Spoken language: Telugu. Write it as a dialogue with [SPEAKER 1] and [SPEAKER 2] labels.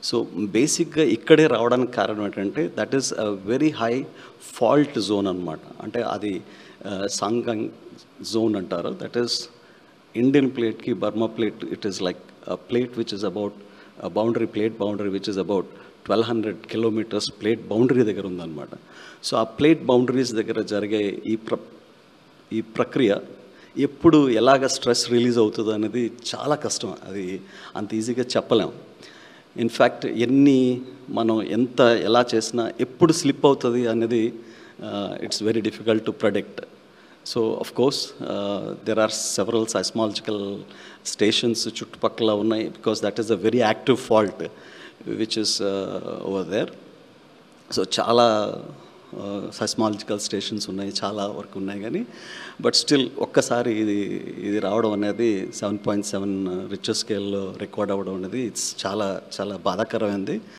[SPEAKER 1] సో బేసిక్‌గా ఇక్కడే రావడానికి కారణం ఏంటంటే that is a very high fault zone అనమాట. అంటే అది సాంగంగ్ జోన్ అంటారు. దట్ ఈస్ ఇండియన్ ప్లేట్‌కి Burma plate it is like plate which is about boundary which is about 1200 kilometres plate boundary దగ్గర ఉందన్నమాట. సో ఆ ప్లేట్ బౌండరీస్ దగ్గర జరిగే ఈ ప్రక్రియ ఎప్పుడు ఎలాగ స్ట్రెస్ రిలీజ్ అవుతుందో అనేది చాలా కష్టం. అది అంత ఈజీగా చెప్పలేం. ఇన్ఫ్యాక్ట్ మనం ఎలా చేసినా ఎప్పుడు స్లిప్ అవుతుంది అనేది it's very difficult to predict. So of course there are several seismological stations చుట్టుపక్కల ఉన్నాయి, because that is a very active fault which is over there. So చాలా సైస్మాలజికల్ స్టేషన్స్ ఉన్నాయి, చాలా వరకు ఉన్నాయి. కానీ బట్ స్టిల్ ఒక్కసారి ఇది రావడం అనేది 7.7 రిక్టర్ స్కేల్లో రికార్డ్ అవ్వడం అనేది ఇట్స్ చాలా చాలా బాధాకరమైంది.